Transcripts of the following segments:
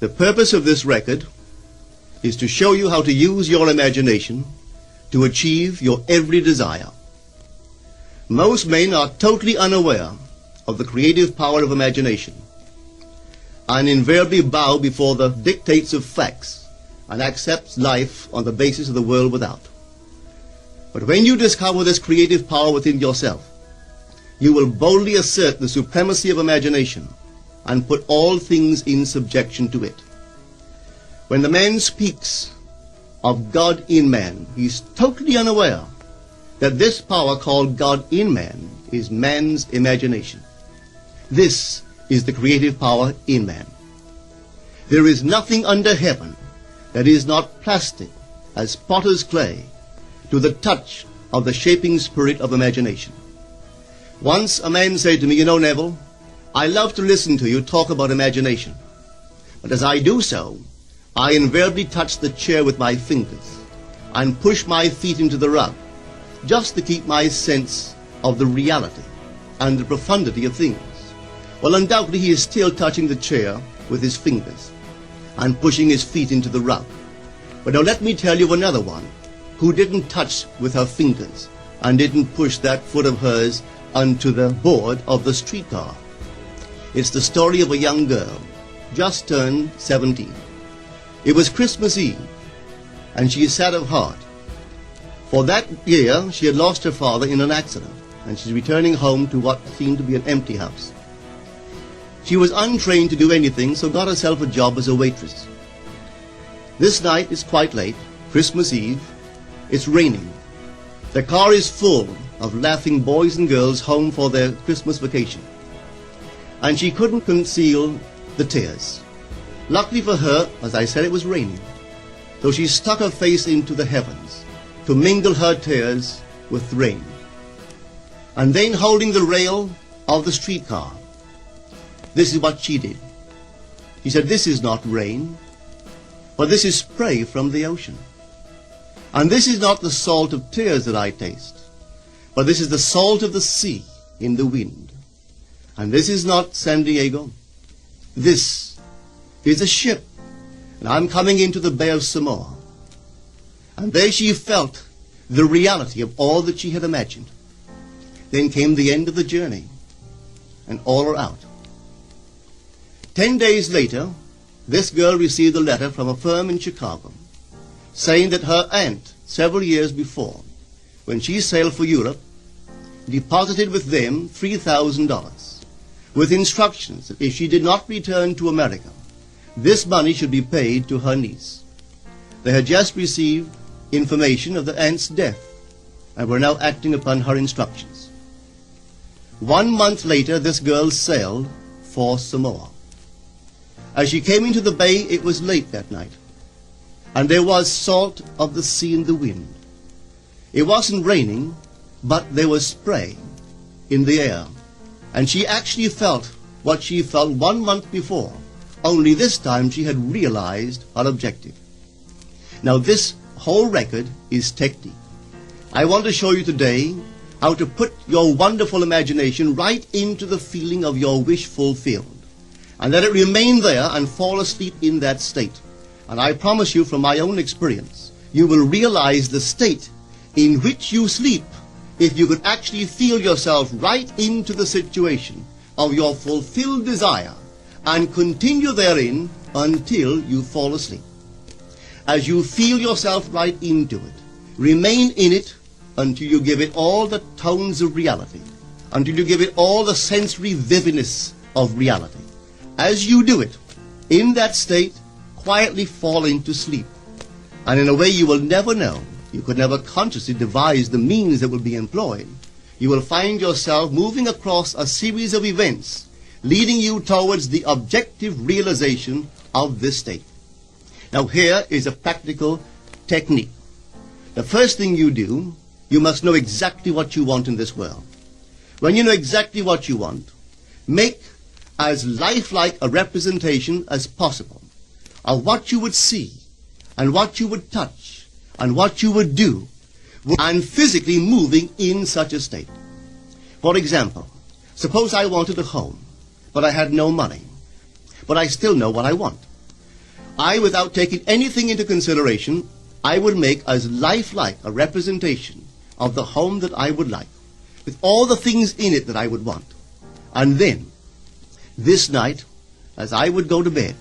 The purpose of this record is to show you how to use your imagination to achieve your every desire. Most men are totally unaware of the creative power of imagination and invariably bow before the dictates of facts and accept life on the basis of the world without. But when you discover this creative power within yourself, you will boldly assert the supremacy of imagination and put all things in subjection to it. When the man speaks of God in man, he is totally unaware that this power called God in man is man's imagination. This is the creative power in man. There is nothing under heaven that is not plastic as potter's clay to the touch of the shaping spirit of imagination. Once a man said to me, "You know, Neville, I love to listen to you talk about imagination. But as I do so, I invariably touch the chair with my fingers and push my feet into the rug, just to keep my sense of the reality and the profundity of things." Well, undoubtedly he is still touching the chair with his fingers and pushing his feet into the rug. But now let me tell you another one who didn't touch with her fingers and didn't push that foot of hers onto the board of the streetcar. It's the story of a young girl, just turned 17. It was Christmas Eve, and she is sad of heart. For that year, she had lost her father in an accident, and she's returning home to what seemed to be an empty house. She was untrained to do anything, so got herself a job as a waitress. This night is quite late, Christmas Eve. It's raining. The car is full of laughing boys and girls home for their Christmas vacation. And she couldn't conceal the tears. Luckily for her, as I said, it was raining. So she stuck her face into the heavens to mingle her tears with rain. And then, holding the rail of the streetcar, this is what she did. She said, "This is not rain, but this is spray from the ocean. And this is not the salt of tears that I taste, but this is the salt of the sea in the wind. And this is not San Diego. This is a ship, and I'm coming into the Bay of Samoa." And there she felt the reality of all that she had imagined. Then came the end of the journey, and all are out. 10 days later, this girl received a letter from a firm in Chicago saying that her aunt, several years before, when she sailed for Europe, deposited with them $3,000 with instructions that if she did not return to America, this money should be paid to her niece. They had just received information of the aunt's death and were now acting upon her instructions. 1 month later, this girl sailed for Samoa. As she came into the bay, it was late that night, and there was salt of the sea in the wind. It wasn't raining, but there was spray in the air, and she actually felt what she felt 1 month before, only this time she had realized her objective. Now this whole record is technique. I want to show you today how to put your wonderful imagination right into the feeling of your wish fulfilled, and let it remain there and fall asleep in that state. And I promise you from my own experience, you will realize the state in which you sleep if you could actually feel yourself right into the situation of your fulfilled desire and continue therein until you fall asleep. As you feel yourself right into it, remain in it until you give it all the tones of reality, until you give it all the sensory vividness of reality. As you do it, in that state, quietly fall into sleep. And in a way you will never know, you could never consciously devise the means that will be employed, you will find yourself moving across a series of events leading you towards the objective realization of this state. Now here is a practical technique. The first thing you do, you must know exactly what you want in this world. When you know exactly what you want, make as lifelike a representation as possible of what you would see and what you would touch and what you would do and physically moving in such a state. For example, suppose I wanted a home, but I had no money, but I still know what I want. without taking anything into consideration, I would make as lifelike a representation of the home that I would like, with all the things in it that I would want. And then, this night, as I would go to bed,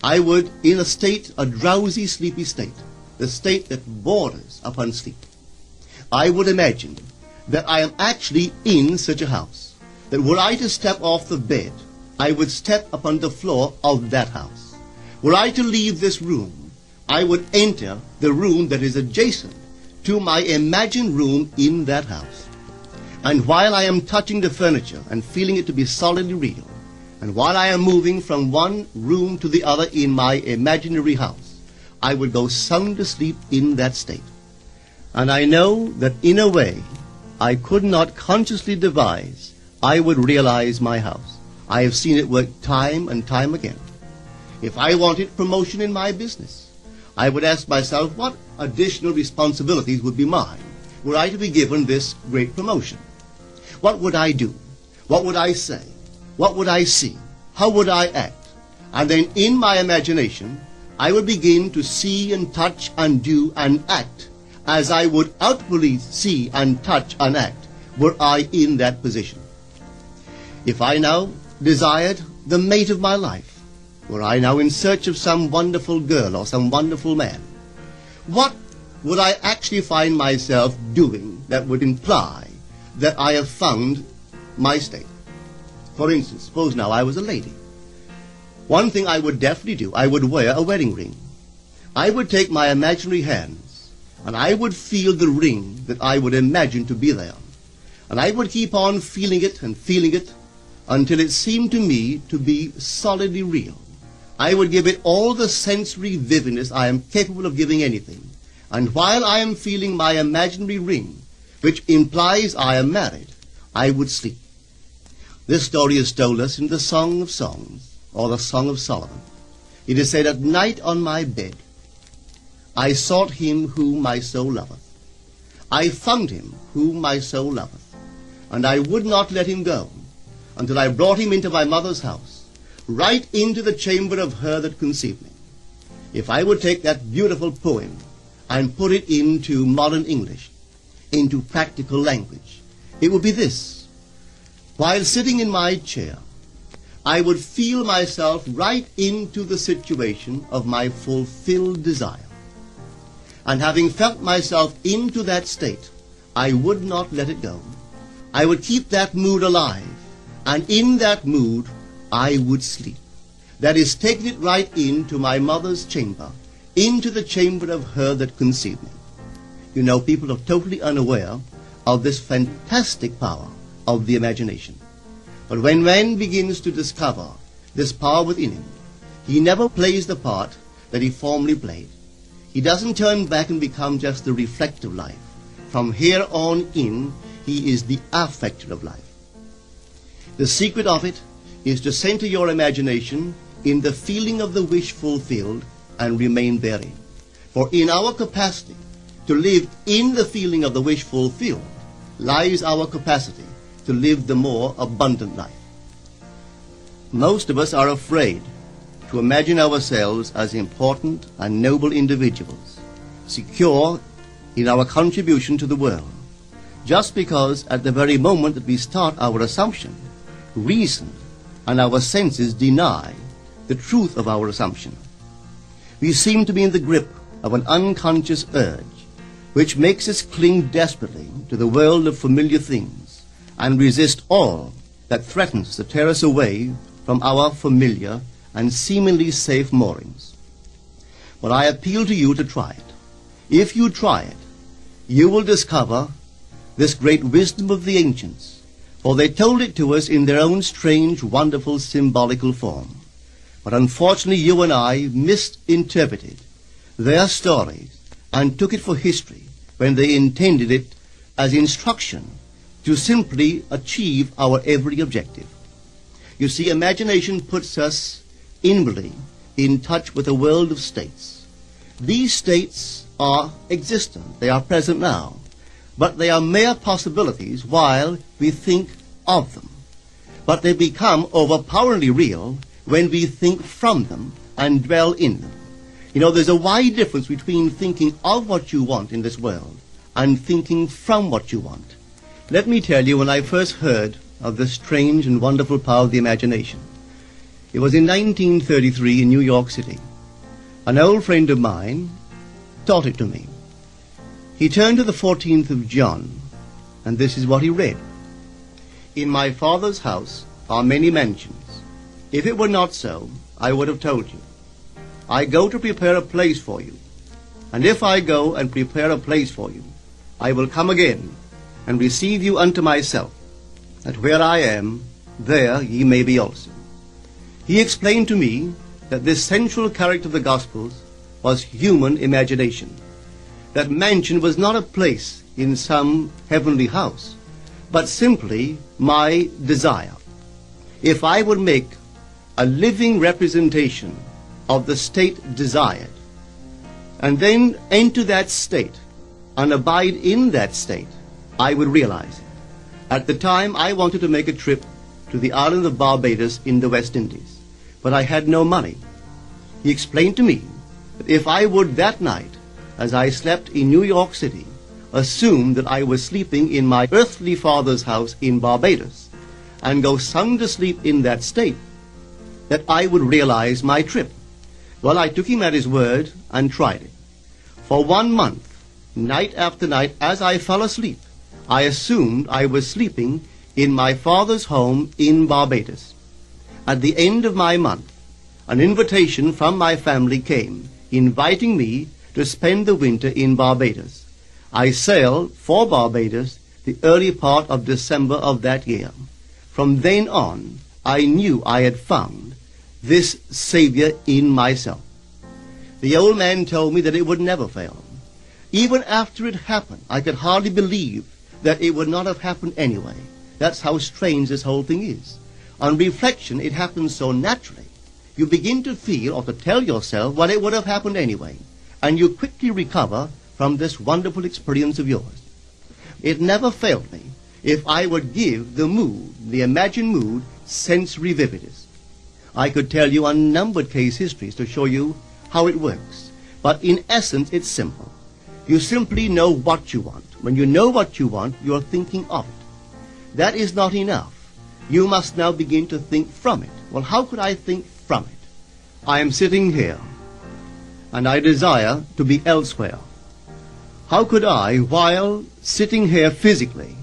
I would, in a drowsy, sleepy state, the state that borders upon sleep, I would imagine that I am actually in such a house, that were I to step off the bed, I would step upon the floor of that house. Were I to leave this room, I would enter the room that is adjacent to my imagined room in that house. And while I am touching the furniture and feeling it to be solidly real, and while I am moving from one room to the other in my imaginary house, I would go sound asleep in that state. And I know that in a way I could not consciously devise, I would realize my house. I have seen it work time and time again. If I wanted promotion in my business, I would ask myself what additional responsibilities would be mine were I to be given this great promotion. What would I do? What would I say? What would I see? How would I act? And then in my imagination, I would begin to see and touch and do and act as I would outwardly see and touch and act were I in that position. If I now desired the mate of my life, were I now in search of some wonderful girl or some wonderful man, what would I actually find myself doing that would imply that I have found my state? For instance, suppose now I was a lady. One thing I would definitely do, I would wear a wedding ring. I would take my imaginary hands, and I would feel the ring that I would imagine to be there. And I would keep on feeling it until it seemed to me to be solidly real. I would give it all the sensory vividness I am capable of giving anything. And while I am feeling my imaginary ring, which implies I am married, I would sleep. This story is told us in the Song of Songs, or the Song of Solomon. It is said, "At night on my bed, I sought him whom my soul loveth. I found him whom my soul loveth, and I would not let him go, until I brought him into my mother's house, right into the chamber of her that conceived me." If I would take that beautiful poem and put it into modern English, into practical language, it would be this. While sitting in my chair, I would feel myself right into the situation of my fulfilled desire. And having felt myself into that state, I would not let it go. I would keep that mood alive, and in that mood, I would sleep. That is, taking it right into my mother's chamber, into the chamber of her that conceived me. You know, people are totally unaware of this fantastic power of the imagination. But when man begins to discover this power within him, he never plays the part that he formerly played. He doesn't turn back and become just the reflective life. From here on in, he is the affecter of life. The secret of it is to center your imagination in the feeling of the wish fulfilled and remain therein. For in our capacity to live in the feeling of the wish fulfilled lies our capacity to live the more abundant life. Most of us are afraid to imagine ourselves as important and noble individuals, secure in our contribution to the world, just because at the very moment that we start our assumption, reason and our senses deny the truth of our assumption. We seem to be in the grip of an unconscious urge, which makes us cling desperately to the world of familiar things and resist all that threatens to tear us away from our familiar and seemingly safe moorings. But I appeal to you to try it. If you try it, you will discover this great wisdom of the ancients, for they told it to us in their own strange, wonderful, symbolical form. But unfortunately, you and I misinterpreted their stories and took it for history when they intended it as instruction to simply achieve our every objective. You see, imagination puts us inwardly in touch with a world of states. These states are existent, they are present now, but they are mere possibilities while we think of them. But they become overpoweringly real when we think from them and dwell in them. You know, there's a wide difference between thinking of what you want in this world and thinking from what you want. Let me tell you, when I first heard of the strange and wonderful power of the imagination, it was in 1933 in New York City. An old friend of mine taught it to me. He turned to the 14th of John, and this is what he read. In my Father's house are many mansions. If it were not so, I would have told you. I go to prepare a place for you. And if I go and prepare a place for you, I will come again and receive you unto myself, that where I am, there ye may be also. He explained to me that this central character of the Gospels was human imagination. That mansion was not a place in some heavenly house, but simply my desire. If I would make a living representation of the state desired, and then enter that state and abide in that state, I would realize it. At the time, I wanted to make a trip to the island of Barbados in the West Indies, but I had no money. He explained to me that if I would that night, as I slept in New York City, assume that I was sleeping in my earthly father's house in Barbados, and go sound asleep in that state, that I would realize my trip. Well, I took him at his word and tried it. For 1 month, night after night, as I fell asleep, I assumed I was sleeping in my father's home in Barbados. At the end of my month, an invitation from my family came, inviting me to spend the winter in Barbados. I sailed for Barbados the early part of December of that year. From then on, I knew I had found this Savior in myself. The old man told me that it would never fail. Even after it happened, I could hardly believe that it would not have happened anyway. That's how strange this whole thing is. On reflection, it happens so naturally. You begin to feel or to tell yourself, well, it would have happened anyway. And you quickly recover from this wonderful experience of yours. It never failed me if I would give the mood, the imagined mood, sensory vividness. I could tell you unnumbered case histories to show you how it works. But in essence, it's simple. You simply know what you want. When you know what you want, you're thinking of it. That is not enough. You must now begin to think from it. Well, how could I think from it? I am sitting here, and I desire to be elsewhere. How could I, while sitting here physically,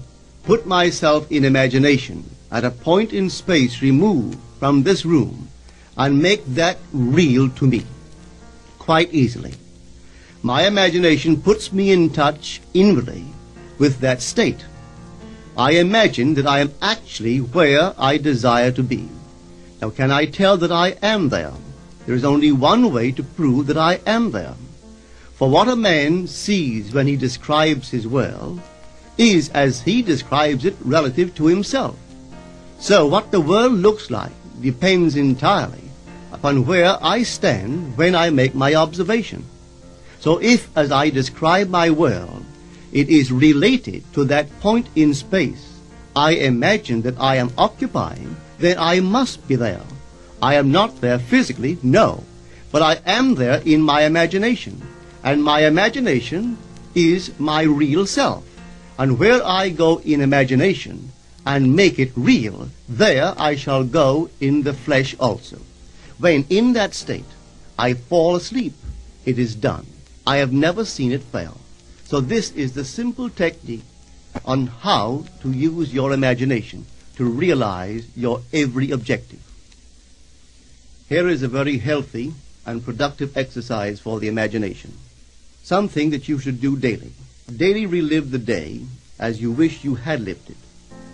put myself in imagination at a point in space removed from this room and make that real to me? Quite easily. My imagination puts me in touch inwardly with that state. I imagine that I am actually where I desire to be. Now, can I tell that I am there? There is only one way to prove that I am there. For what a man sees when he describes his world is as he describes it relative to himself. So what the world looks like depends entirely upon where I stand when I make my observation. So if, as I describe my world, it is related to that point in space I imagine that I am occupying, then I must be there. I am not there physically, no, but I am there in my imagination, and my imagination is my real self. And where I go in imagination and make it real, there I shall go in the flesh also. When in that state I fall asleep, it is done. I have never seen it fail. So this is the simple technique on how to use your imagination to realize your every objective. Here is a very healthy and productive exercise for the imagination. Something that you should do daily. Daily relive the day as you wish you had lived it,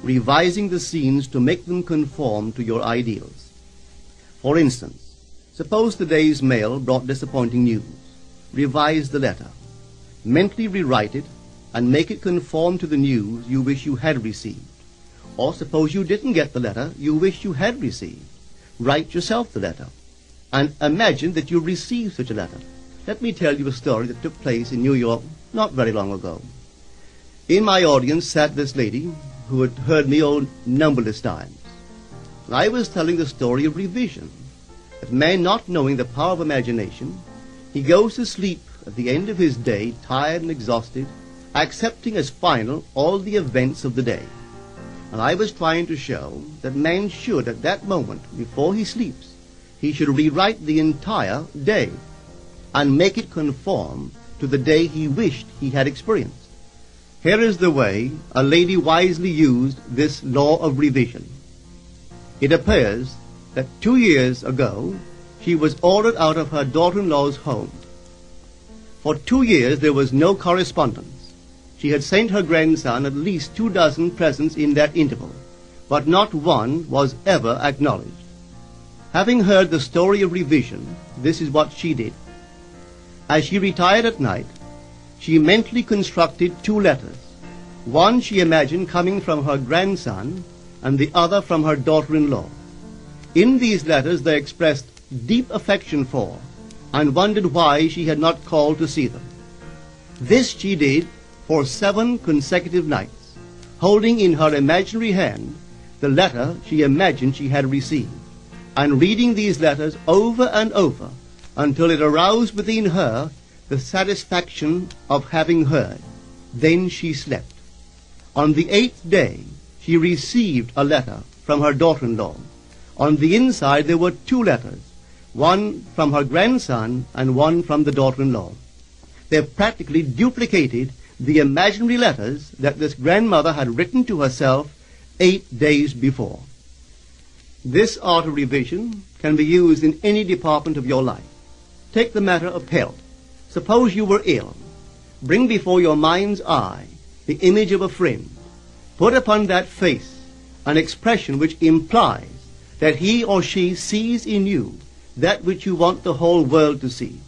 revising the scenes to make them conform to your ideals. For instance, suppose the day's mail brought disappointing news. Revise the letter. Mentally rewrite it and make it conform to the news you wish you had received. Or suppose you didn't get the letter you wish you had received. Write yourself the letter and imagine that you received such a letter. Let me tell you a story that took place in New York not very long ago. In my audience sat this lady who had heard me numberless times. I was telling the story of revision, that man, not knowing the power of imagination, he goes to sleep at the end of his day, tired and exhausted, accepting as final all the events of the day. And I was trying to show that man should, at that moment, before he sleeps, he should rewrite the entire day and make it conform to the day he wished he had experienced. Here is the way a lady wisely used this law of revision. It appears that 2 years ago she was ordered out of her daughter-in-law's home. For 2 years there was no correspondence. She had sent her grandson at least 24 presents in that interval, but not one was ever acknowledged. Having heard the story of revision, this is what she did. As she retired at night, she mentally constructed 2 letters. One she imagined coming from her grandson, and the other from her daughter-in-law. In these letters they expressed deep affection for, and wondered why she had not called to see them. This she did for 7 consecutive nights, holding in her imaginary hand the letter she imagined she had received, and reading these letters over and over until it aroused within her the satisfaction of having heard. Then she slept. On the 8th day, she received a letter from her daughter-in-law. On the inside there were 2 letters, one from her grandson and one from the daughter-in-law. They practically duplicated the imaginary letters that this grandmother had written to herself 8 days before. This art of revision can be used in any department of your life. Take the matter of health. Suppose you were ill. Bring before your mind's eye the image of a friend. Put upon that face an expression which implies that he or she sees in you that which you want the whole world to see.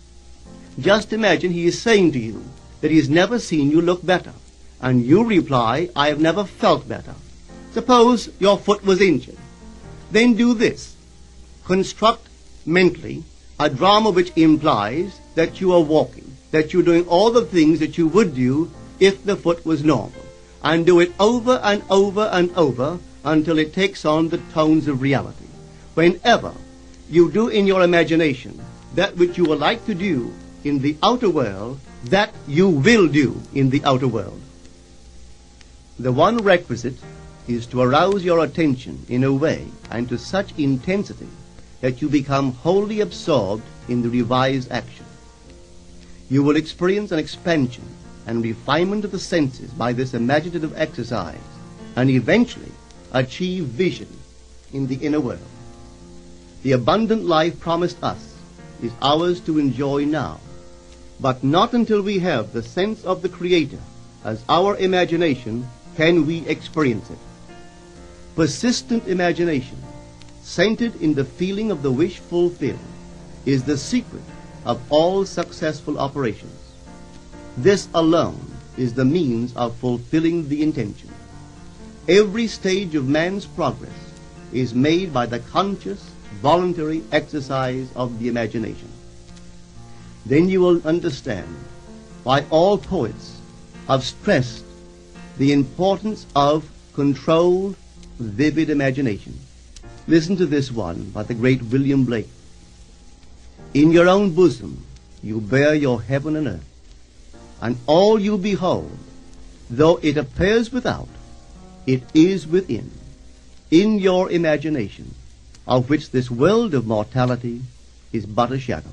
Just imagine he is saying to you that he has never seen you look better, and you reply, I have never felt better. Suppose your foot was injured. Then do this. Construct mentally a drama which implies that you are walking, that you're doing all the things that you would do if the foot was normal, and do it over and over and over until it takes on the tones of reality. Whenever you do in your imagination that which you would like to do in the outer world, that you will do in the outer world. The one requisite is to arouse your attention in a way and to such intensity that you become wholly absorbed in the revised action. You will experience an expansion and refinement of the senses by this imaginative exercise, and eventually achieve vision in the inner world. The abundant life promised us is ours to enjoy now, but not until we have the sense of the Creator as our imagination can we experience it. Persistent imagination, centered in the feeling of the wish fulfilled, is the secret of all successful operations. This alone is the means of fulfilling the intention. Every stage of man's progress is made by the conscious, voluntary exercise of the imagination. Then you will understand why all poets have stressed the importance of controlled, vivid imagination. Listen to this one by the great William Blake. In your own bosom you bear your heaven and earth, and all you behold, though it appears without, it is within, in your imagination, of which this world of mortality is but a shadow.